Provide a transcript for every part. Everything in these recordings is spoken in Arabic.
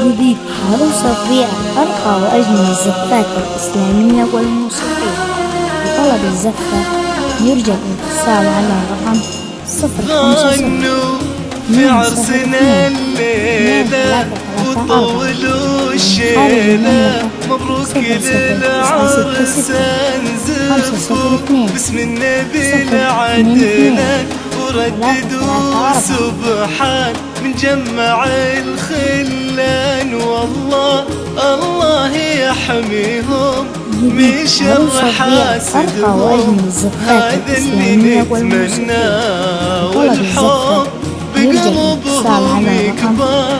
جديد عروسة تبيع أرقى وأجمل الزفات الإسلامية والموسيقية. لطلب الزفة يرجى الاتصال على الرقم 050 في عرسنا الليلة وطولوا الشيلة، مبروك للعرسان زفوا باسم النبي العدنان، ورددوا سبحان من جمع الخلان، والله الله يحميهم من شر حاسدهم، هذا اللي نتمناه والحب بقلوبهم يكبر،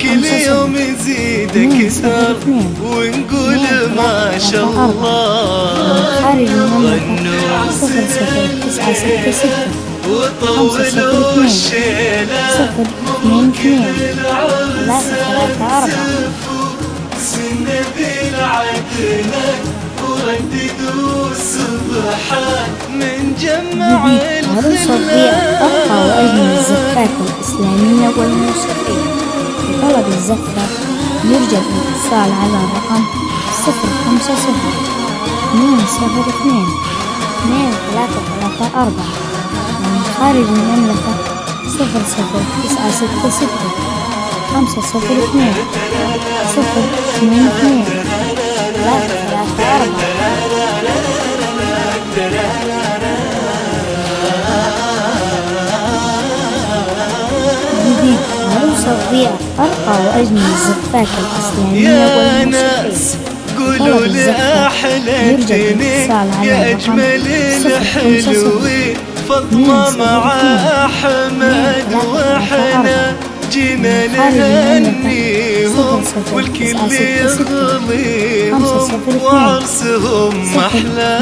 كل يوم يزيد اكثر ونقول ما شاء الله. غنوا 0096 وطولوا الشيلة، مبروك للعرسان زفوا باسم النبي العدنان، ورددوا سبحان من جمع الخلان. أرقى وأجمل الزفات الإسلامية والموسيقية. لطلب الزفة يرجى الاتصال على الرقم 050 202 2334 من خارج المملكة 00966 502 022 334. جديد عروسة تبيع أرقى وأجمل الزفات الإسلامية والموسيقية. قولوا لأحلى الدنيا يا أجمل الحلوين، فاطمة مع أحمد وحنا جينا نهنيهم، والكل يغليهم وعرسهم محلى،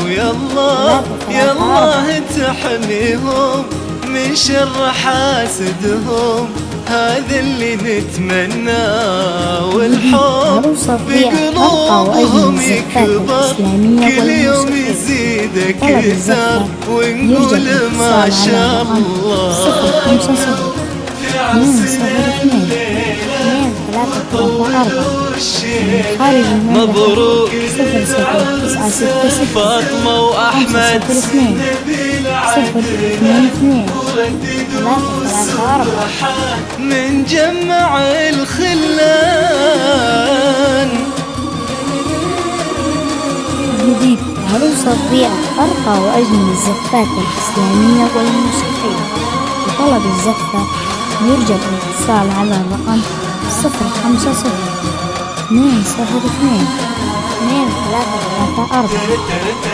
ويالله يالله تحميهم من شر حاسدهم، هذا اللي نتمناه والحب بقلوبهم يكبر، كل يوم يزيد اكثر ونقول ما شاء الله. 050 202 2334 خارج المملكة مبروك 00966 فاطمة وأحمد 002 022 334 من جمع الخلان. جديد عروسة تبيع أرقى وأجمل الزفات الإسلامية والموسيقية. لطلب الزفة يرجى الاتصال على الرقم 050 202 2334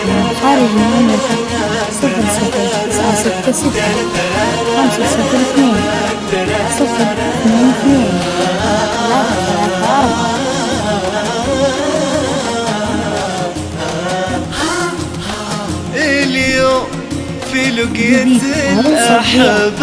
من خارج المملكة 00966 502 022 334. اليوم في لقية الأحباب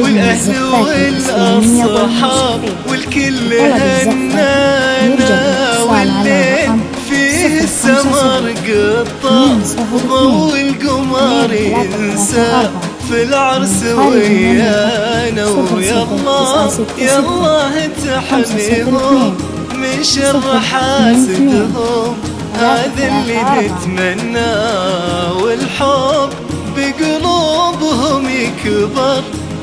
والأهل والأصحاب، والكل هنانا والليل فيه السمر قطة، وضوء القمر ينسى في العرس ويانا، ويالله يالله تحميهم من شر حاسدهم، هذا اللي نتمناه والحب بقلوبهم يكبر،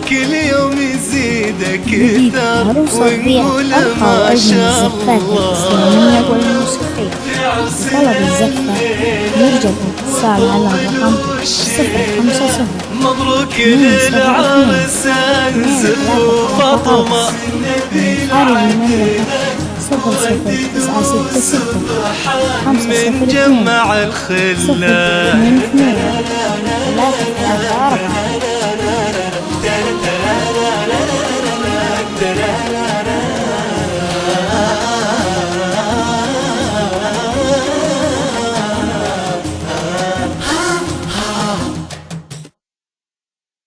كل يوم يزيد اكثر ونقول ما شاء الله. طلب الزفة يرجى الاتصال على الرقم 050 مبروك للعرسان زفوا فاطمة خارج المملكة 00966 من جمع الخلان. 022 334